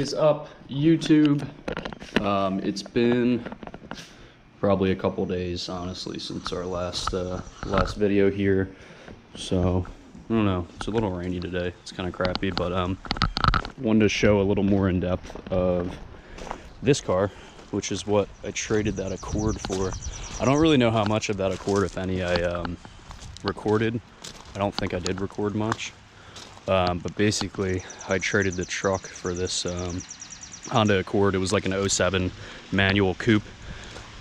is up, YouTube? It's been probably a couple days, honestly, since our last video here. So I don't know. It's a little rainy today. It's kind of crappy, but wanted to show a little more in depth of this car, which is what I traded that Accord for. I don't really know how much of that Accord, if any, I recorded. I don't think I did record much. But basically, I traded the truck for this Honda Accord. It was like an 07 manual coupe.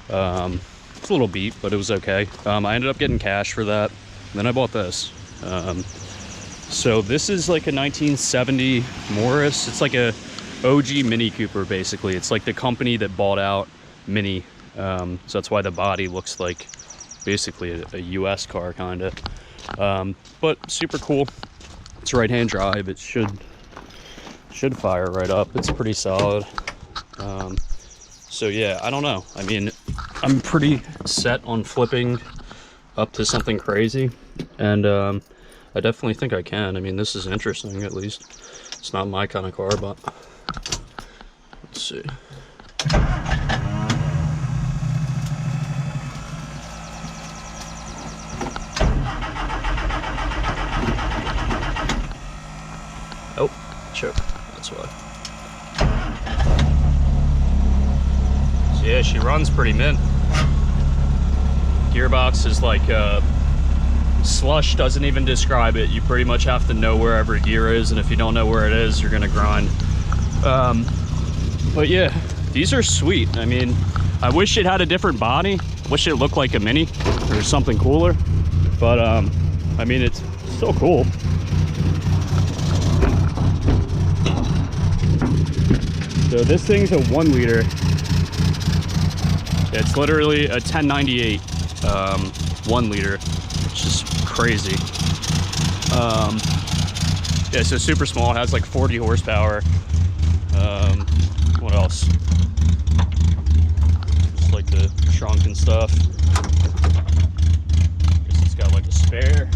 It's a little beat, but it was okay. I ended up getting cash for that. Then I bought this. So this is like a 1970 Morris. It's like a OG Mini Cooper, basically. It's like the company that bought out Mini. So that's why the body looks like basically a US car, kind of. But super cool. It's right-hand drive. It should fire right up. It's pretty solid. So yeah, I don't know. I mean, I'm pretty set on flipping up to something crazy, and I definitely think I can. I mean, this is interesting, at least. It's not my kind of car, but let's see. Oh, choke. That's why. So yeah, she runs pretty mint. Gearbox is like slush, doesn't even describe it. You pretty much have to know where every gear is, and if you don't know where it is, you're gonna grind. But yeah, these are sweet. I mean, I wish it had a different body. Wish it looked like a Mini or something cooler. But I mean, it's still cool. So this thing's a 1 liter. It's literally a 1098 1 liter, which is crazy. Yeah, so super small. It has like 40 horsepower. What else? Just like the trunk and stuff. Guess it's got like a spare.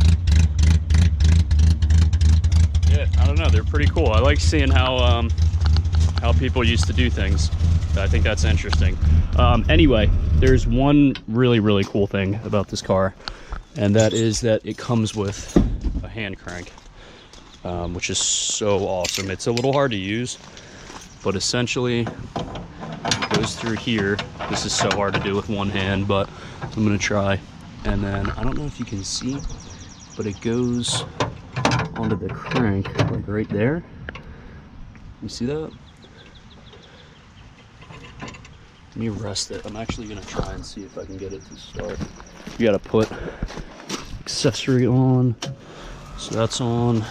Yeah, I don't know. They're pretty cool. I like seeing how people used to do things. I think that's interesting. Anyway, there's one really cool thing about this car, and that is that it comes with a hand crank, which is so awesome. It's a little hard to use, but essentially it goes through here. This is so hard to do with one hand, but I'm gonna try. And then I don't know if you can see, but it goes onto the crank like right there. You see that? Let me rest it. I'm actually gonna try and see if I can get it to start. You gotta put accessory on. So that's on.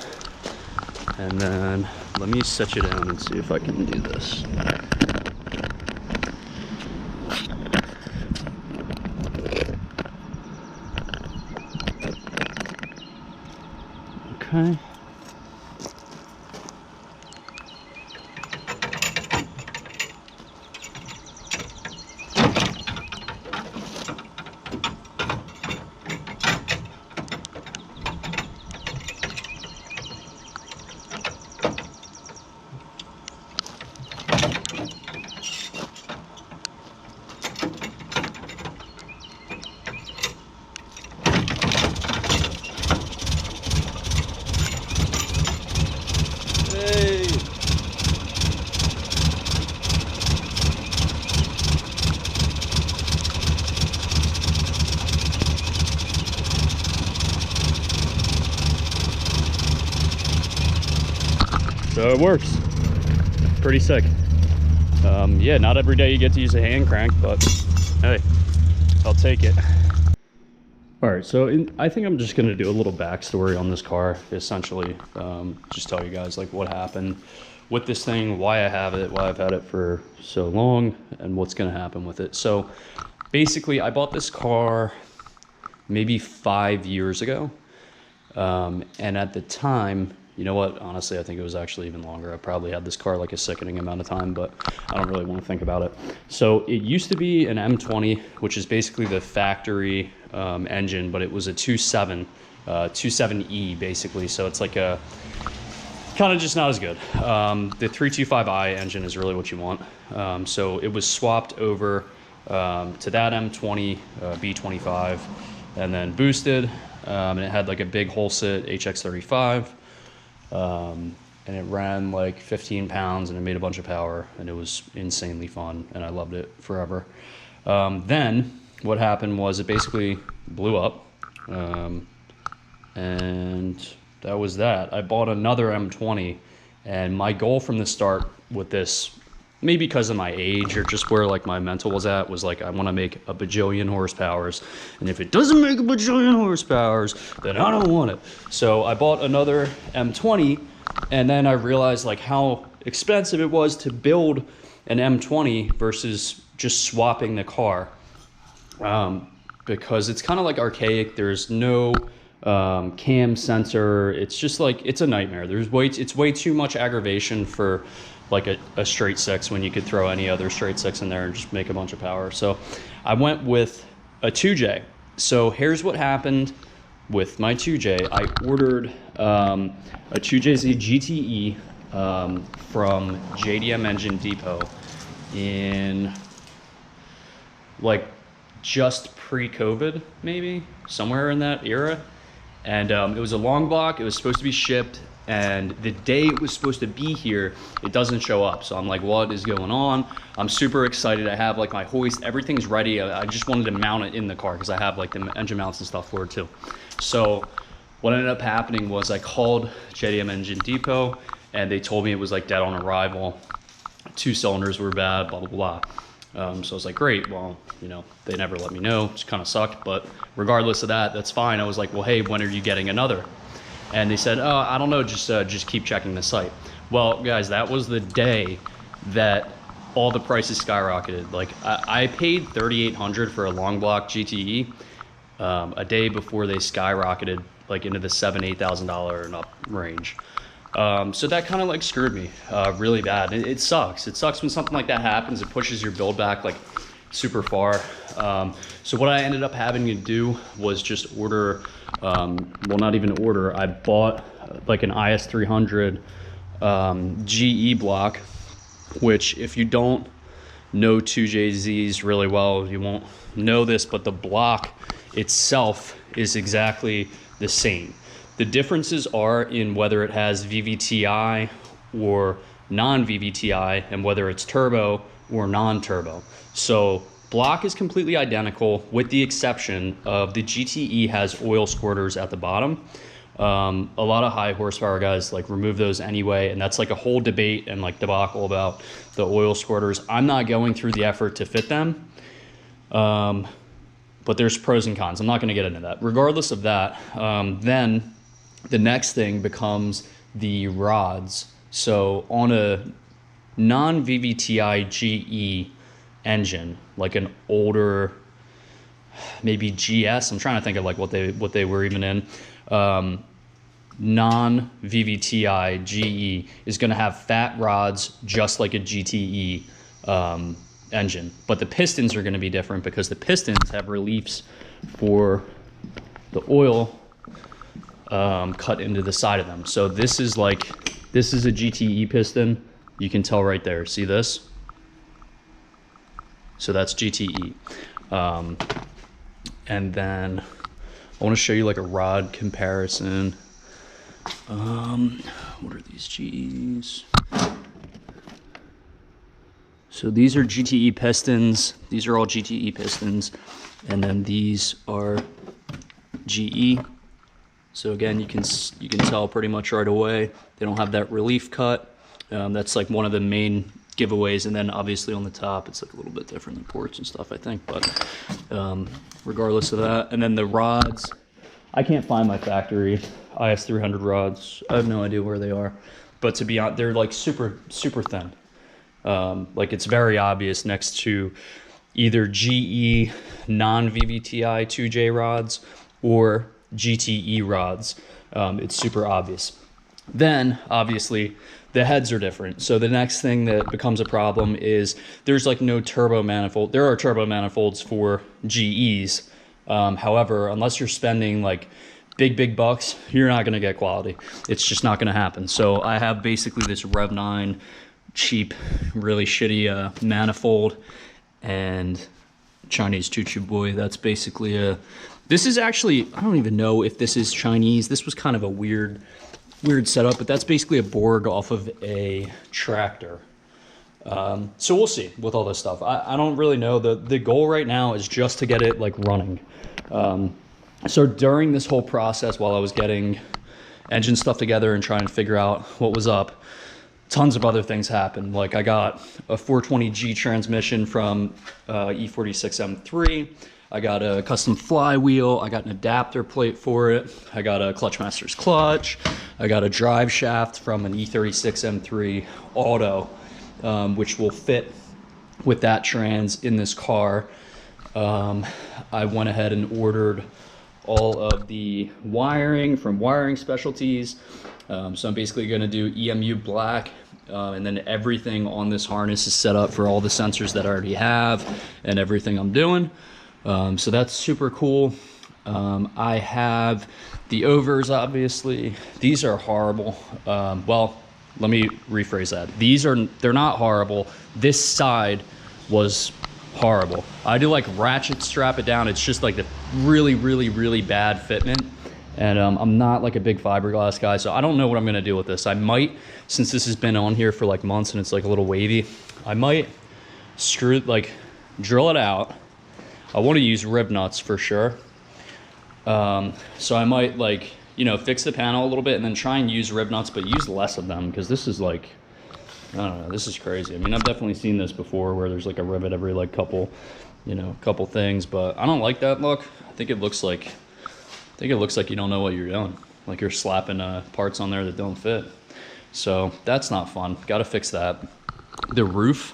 And then let me set you down and see if I can do this. Okay. So it works. Pretty sick. Yeah, not every day you get to use a hand crank, but hey, I'll take it. All right, so I think I'm just gonna do a little backstory on this car, essentially. Just tell you guys like what happened with this thing, why I have it, why I've had it for so long, and what's gonna happen with it. So basically, I bought this car maybe 5 years ago. And at the time, you know what, honestly, I think it was actually even longer. I probably had this car like a sickening amount of time, but I don't really want to think about it. So it used to be an M20, which is basically the factory engine, but it was a 2.7 2.7E basically. So it's like a kind of just not as good. The 325i engine is really what you want. So it was swapped over to that M20 B25 and then boosted. And it had like a big Holset HX35. And it ran like 15 pounds and it made a bunch of power and it was insanely fun and I loved it forever. Then what happened was it basically blew up. And that was that. I bought another M20 and my goal from the start with this, maybe because of my age or just where like my mental was at, was like I want to make a bajillion horsepowers, and if it doesn't make a bajillion horsepowers, then I don't want it. So I bought another M20, and then I realized like how expensive it was to build an M20 versus just swapping the car, because it's kind of like archaic. There's no cam sensor. It's just like, it's a nightmare. It's way too much aggravation for like a straight six when you could throw any other straight six in there and just make a bunch of power. So I went with a 2J. So here's what happened with my 2J. I ordered a 2JZ GTE from JDM Engine Depot in like just pre-COVID, maybe somewhere in that era. And it was a long block. It was supposed to be shipped, and the day it was supposed to be here, it doesn't show up. So I'm like, what is going on? I'm super excited. I have like my hoist, everything's ready. I just wanted to mount it in the car because I have like the engine mounts and stuff for it too. So what ended up happening was I called JDM Engine Depot and they told me it was like dead on arrival. 2 cylinders were bad, blah, blah, blah. So I was like, great, well, you know, they never let me know, which kind of sucked, but regardless of that, that's fine. I was like, well, hey, when are you getting another? And they said, oh, I don't know, just keep checking the site. Well, guys, that was the day that all the prices skyrocketed. Like I paid $3,800 for a long block GTE a day before they skyrocketed like into the $7,000-8,000 and up range. So that kind of like screwed me really bad. It sucks. It sucks when something like that happens. It pushes your build back like super far. So what I ended up having to do was just order, well, not even order. I bought like an IS300 GE block, which if you don't know 2JZs really well, you won't know this, but the block itself is exactly the same. The differences are in whether it has VVTi or non-VVTi and whether it's turbo or non-turbo. So block is completely identical with the exception of the GTE has oil squirters at the bottom. A lot of high horsepower guys like remove those anyway, and that's like a whole debate and like debacle about the oil squirters. I'm not going through the effort to fit them, but there's pros and cons. I'm not going to get into that. Regardless of that, then the next thing becomes the rods. So on a non-VVTi GE engine, like an older, maybe GS, I'm trying to think of like what they were even in, non-VVTi GE is going to have fat rods just like a GTE engine, but the pistons are going to be different because the pistons have reliefs for the oil cut into the side of them. So this is a GTE piston. You can tell right there. See this? So that's GTE. And then I want to show you like a rod comparison. What are these GEs? So these are GTE pistons. These are all GTE pistons. And then these are GE. So again, you can tell pretty much right away they don't have that relief cut. That's like one of the main giveaways, and then obviously on the top it's like a little bit different than ports and stuff, I think. But regardless of that, and then the rods, I can't find my factory IS300 rods. I have no idea where they are, but to be honest, they're like super thin. Like it's very obvious next to either GE non-VVTi 2J rods or GTE rods. It's super obvious. Then obviously the heads are different. So the next thing that becomes a problem is there's like no turbo manifold. There are turbo manifolds for GEs. However, unless you're spending like big bucks, you're not gonna get quality. It's just not gonna happen. So I have basically this Rev 9 cheap, really shitty manifold and Chinese Choo Choo Boy. That's basically this is actually, I don't even know if this is Chinese. This was kind of a weird setup, but that's basically a Borg off of a tractor. So we'll see with all this stuff. I don't really know. The goal right now is just to get it like running. So during this whole process, while I was getting engine stuff together and trying to figure out what was up, tons of other things happened. Like I got a 420G transmission from E46 M3. I got a custom flywheel. I got an adapter plate for it. I got a Clutchmasters clutch. I got a drive shaft from an E36 M3 Auto, which will fit with that trans in this car. I went ahead and ordered all of the wiring from Wiring Specialties. So I'm basically going to do EMU black, and then everything on this harness is set up for all the sensors that I already have and everything I'm doing. So that's super cool. I have the overs, obviously. These are horrible. Well, let me rephrase that. They're not horrible. This side was horrible. I do like ratchet strap it down. It's just like the really bad fitment. And I'm not like a big fiberglass guy, so I don't know what I'm gonna do with this. I might, since this has been on here for like months and it's like a little wavy, I might drill it out. I want to use rib nuts for sure. So I might fix the panel a little bit and then try and use rib nuts, but use less of them, because this is like, I don't know, this is crazy. I mean, I've definitely seen this before where there's like a rivet every like couple things, but I don't like that look. I think it looks like you don't know what you're doing. Like you're slapping parts on there that don't fit. So that's not fun. Got to fix that. The roof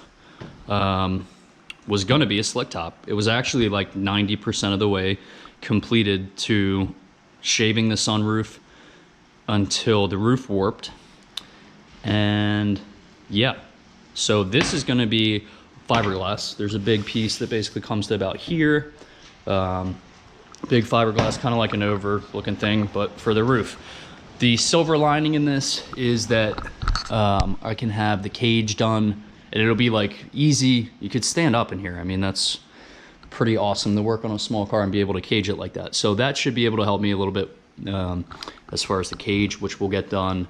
was gonna be a slick top. It was actually like 90% of the way completed to shaving the sunroof until the roof warped. And yeah, so this is gonna be fiberglass. There's a big piece that basically comes to about here. Big fiberglass, kind of like an over looking thing, but for the roof. The silver lining in this is that I can have the cage done, and it'll be like easy. You could stand up in here. I mean, that's pretty awesome to work on a small car and be able to cage it like that. So that should be able to help me a little bit as far as the cage, which will get done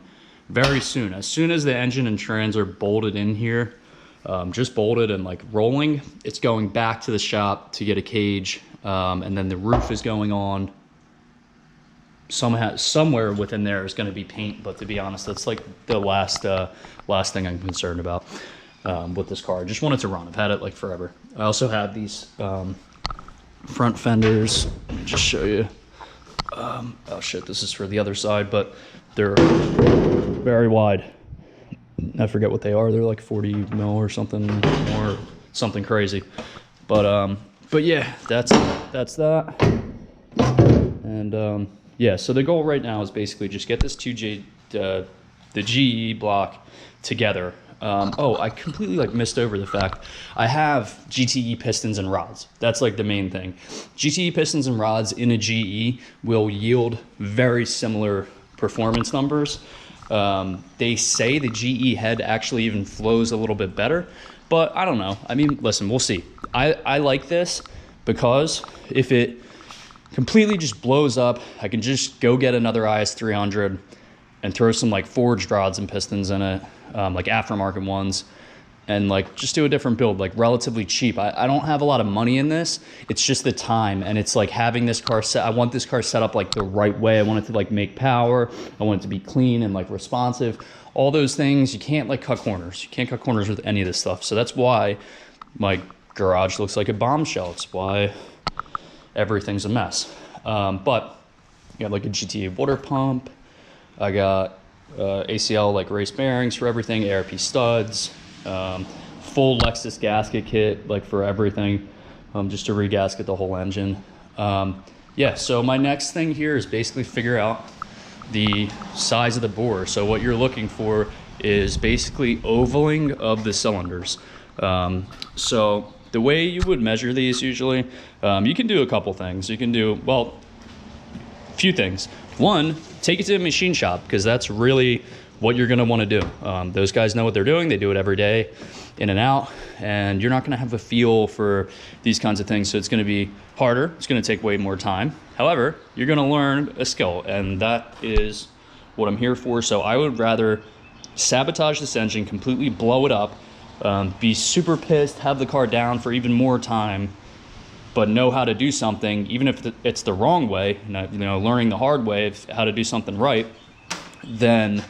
very soon. As soon as the engine and trans are bolted in here, just bolted and like rolling, it's going back to the shop to get a cage, and then the roof is going on. Somewhere within there is going to be paint, but to be honest, that's like the last thing I'm concerned about with this car. I just want it to run. I've had it like forever. I also have these front fenders. Let me just show you. Oh shit, this is for the other side, but they're very wide. I forget what they are. They're like 40 mil or something, or something crazy. But yeah, that's that. And yeah, so the goal right now is basically just get this the GE block together. Oh, I completely like missed over the fact I have GTE pistons and rods. That's like the main thing. GTE pistons and rods in a GE will yield very similar performance numbers. They say the GE head actually even flows a little bit better, but I don't know. I mean, listen, we'll see. I like this because if it completely just blows up, I can just go get another IS300 and throw some like forged rods and pistons in it, like aftermarket ones, and like just do a different build, like relatively cheap. I don't have a lot of money in this. It's just the time, and it's like having this car set. I want this car set up like the right way. I want it to like make power. I want it to be clean and like responsive. All those things, you can't like cut corners. You can't cut corners with any of this stuff. So that's why my garage looks like a bombshell. It's why everything's a mess. But I got like a GTA water pump. I got ACL like race bearings for everything, ARP studs, full Lexus gasket kit like for everything, just to regasket the whole engine. Yeah, so my next thing here is basically figure out the size of the bore. So what you're looking for is basically ovaling of the cylinders. So the way you would measure these usually, you can do a couple things. You can do, well, a few things. one, take it to a machine shop, because that's really what you're gonna wanna do. Those guys know what they're doing. They do it every day, in and out, and you're not gonna have a feel for these kinds of things. So it's gonna be harder. It's gonna take way more time. However, you're gonna learn a skill, and that is what I'm here for. So I would rather sabotage this engine, completely blow it up, be super pissed, have the car down for even more time, but know how to do something, even if it's the wrong way, learning the hard way of how to do something right, then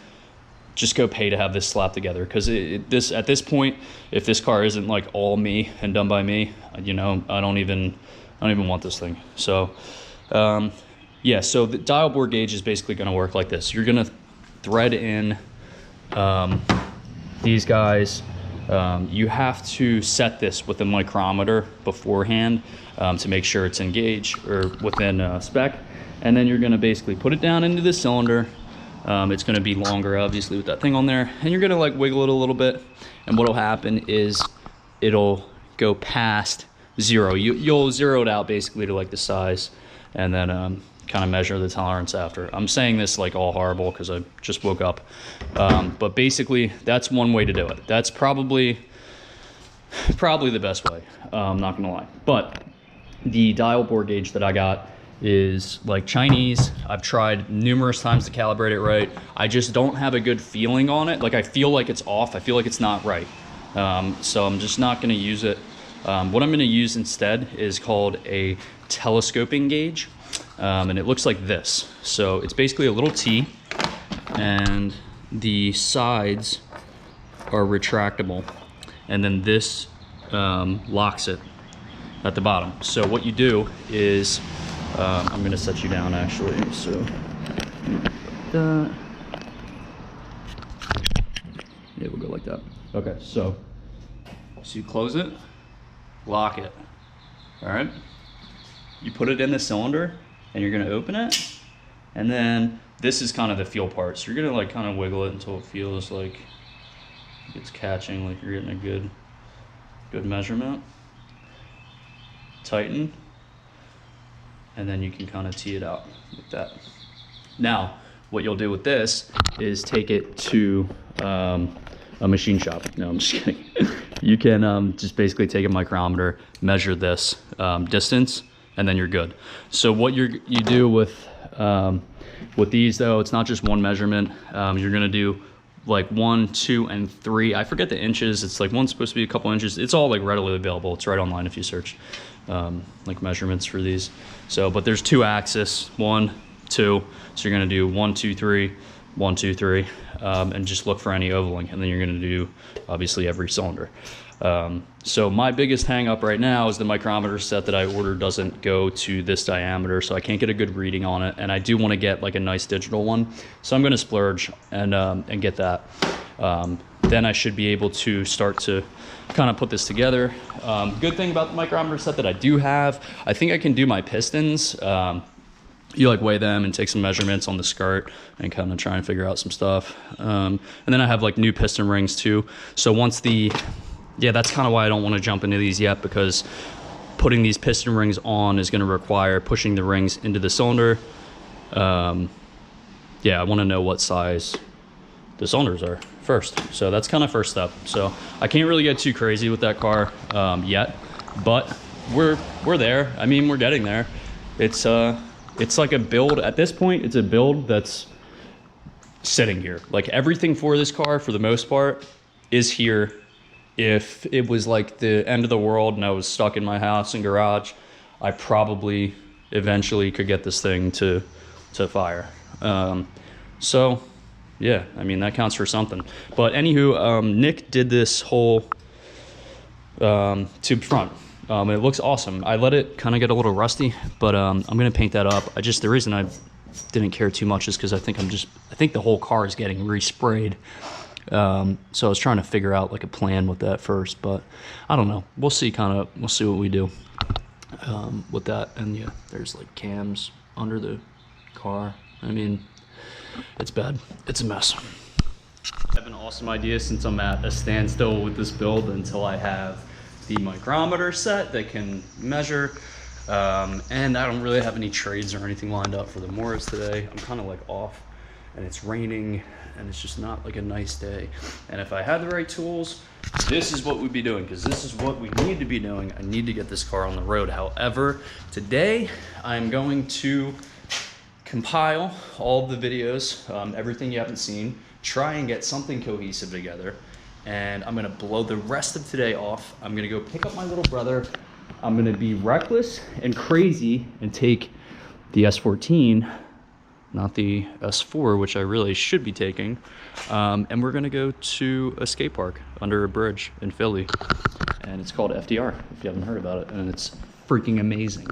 just go pay to have this slapped together. Because at this point, if this car isn't like all me and done by me, I don't even want this thing. So yeah, so the dial bore gauge is basically going to work like this. You're going to thread in these guys. You have to set this with a micrometer beforehand to make sure it's engaged or within spec. And then you're going to basically put it down into the cylinder. It's going to be longer, obviously, with that thing on there. And you're going to like wiggle it a little bit. And what will happen is it'll go past zero. You'll zero it out basically to like the size, and then kind of measure the tolerance after. I'm saying this like all horrible because I just woke up. But basically, that's one way to do it. That's probably the best way. I'm not going to lie. But the dial bore gauge that I got is like Chinese. I've tried numerous times to calibrate it right. I just don't have a good feeling on it. Like I feel like it's off. I feel like it's not right. So I'm just not going to use it. What I'm going to use instead is called a telescoping gauge. And it looks like this. So it's basically a little T, and the sides are retractable. And then this locks it at the bottom. So what you do is, I'm going to set you down actually. So yeah, we'll go like that. Okay, so you close it, lock it. All right. You put it in the cylinder, and you're going to open it. And then this is kind of the feel part. So you're going to like kind of wiggle it until it feels like it's catching, like you're getting a good measurement. Tighten. And then you can kind of tee it out like that. Now, what you'll do with this is take it to a machine shop. No, I'm just kidding. You can just basically take a micrometer, measure this distance, and then you're good. So what you do with these though, it's not just one measurement. You're gonna do like 1, 2, and 3. I forget the inches. It's like one's supposed to be a couple inches. It's all like readily available. It's right online if you search like measurements for these. So, but there's 2 axis, 1, 2. So you're gonna do 1, 2, 3, 1, 2, 3, and just look for any ovaling. And then you're gonna do obviously every cylinder. So my biggest hang up right now is the micrometer set that I ordered doesn't go to this diameter, so I can't get a good reading on it. And I do want to get like a nice digital one. So I'm going to splurge and get that. Then I should be able to start to kind of put this together. Good thing about the micrometer set that I do have, I think I can do my pistons. You like weigh them and take some measurements on the skirt and kind of try and figure out some stuff. And then I have like new piston rings too. So once that's kind of why I don't want to jump into these yet, because putting these piston rings on is going to require pushing the rings into the cylinder. I want to know what size the cylinders are first. So that's kind of first step. So I can't really get too crazy with that car yet, but we're there. I mean, we're getting there. It's like a build at this point. It's a build that's sitting here. Like everything for this car, for the most part, is here. If it was like the end of the world and I was stuck in my house and garage, I probably eventually could get this thing to fire. So yeah, I mean, that counts for something. But anywho, Nick did this whole tube front. It looks awesome. I let it kind of get a little rusty, but I'm gonna paint that up. The reason I didn't care too much is because I think the whole car is getting resprayed. So I was trying to figure out like a plan with that first, but I don't know. We'll see what we do with that. And yeah, there's like cams under the car. I mean, it's bad. It's a mess. I have an awesome idea since I'm at a standstill with this build until I have the micrometer set that can measure. And I don't really have any trades or anything lined up for the Morris today. I'm kind of like off, and it's raining, and it's just not like a nice day. And if I had the right tools, this is what we'd be doing, because this is what we need to be doing. I need to get this car on the road. However, today I'm going to compile all of the videos, everything you haven't seen, try and get something cohesive together, and I'm gonna blow the rest of today off. I'm gonna go pick up my little brother. I'm gonna be reckless and crazy and take the S14, not the S4, which I really should be taking, and we're gonna go to a skate park under a bridge in Philly, and it's called FDR, if you haven't heard about it, and it's freaking amazing.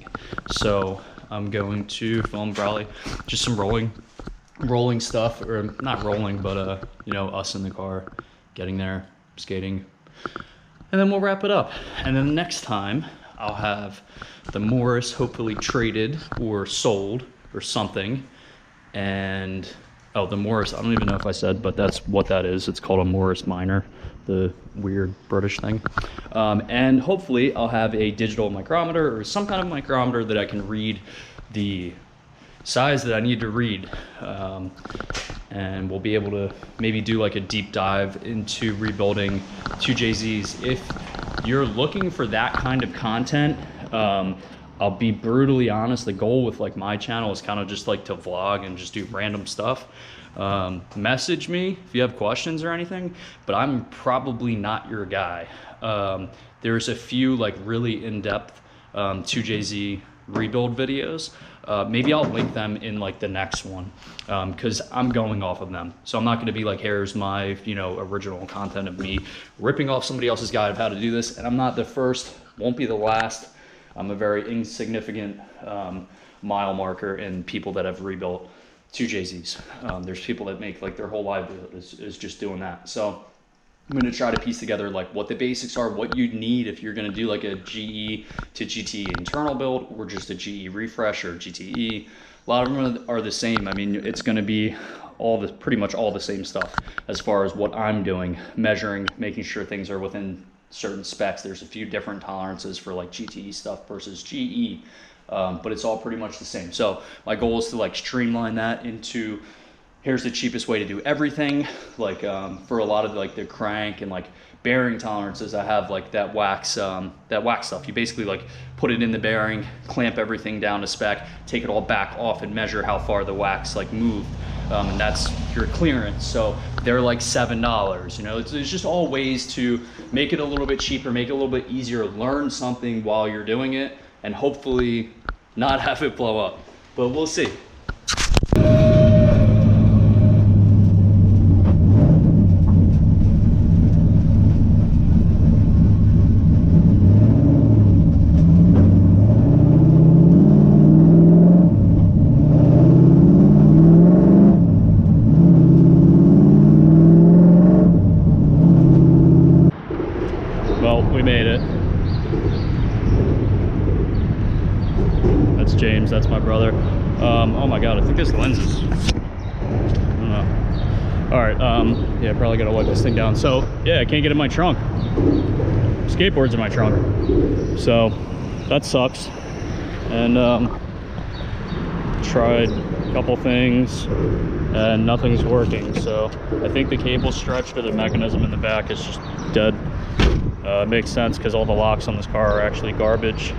So I'm going to film probably just some rolling stuff, or not rolling, but you know, us in the car, getting there, skating, and then we'll wrap it up. And then next time I'll have the Morris hopefully traded or sold or something. And oh, the Morris, I don't even know if I said, but that's what that is. It's called a Morris Minor, the weird British thing. And hopefully I'll have a digital micrometer or some kind of micrometer that I can read the size that I need to read. And we'll be able to maybe do like a deep dive into rebuilding 2JZs. If you're looking for that kind of content, I'll be brutally honest, the goal with like my channel is kind of just like to vlog and just do random stuff. Message me if you have questions or anything, but I'm probably not your guy. There's a few like really in-depth 2JZ rebuild videos. Maybe I'll link them in like the next one, because I'm going off of them. So I'm not going to be like, here's my, you know, original content of me ripping off somebody else's guide of how to do this. And I'm not the first, won't be the last. I'm a very insignificant mile marker in people that have rebuilt 2JZs. There's people that make like their whole livelihood is just doing that. So I'm going to try to piece together like what the basics are, what you need if you're going to do like a GE to GTE internal build, or just a GE refresh or GTE. A lot of them are the same. I mean, it's going to be pretty much all the same stuff as far as what I'm doing, measuring, making sure things are within certain specs. There's a few different tolerances for like GTE stuff versus GE, but it's all pretty much the same. So my goal is to like streamline that into, here's the cheapest way to do everything. Like for a lot of like the crank and like bearing tolerances, I have like that wax stuff. You basically like put it in the bearing, clamp everything down to spec, take it all back off and measure how far the wax like moved. And that's your clearance. So they're like $7. You know, there's just all ways to make it a little bit cheaper, make it a little bit easier, learn something while you're doing it, and hopefully not have it blow up. But we'll see. We made it. That's James, that's my brother. Oh my god, I think this lens is, I don't know. All right, yeah, probably gotta wipe this thing down. So yeah, I can't get in my trunk. Skateboard's in my trunk, so that sucks. And tried a couple things and nothing's working. So I think the cable stretched or the mechanism in the back is just dead. It makes sense because all the locks on this car are actually garbage.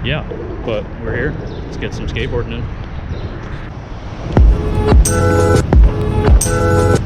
Yeah, but we're here. Let's get some skateboarding in.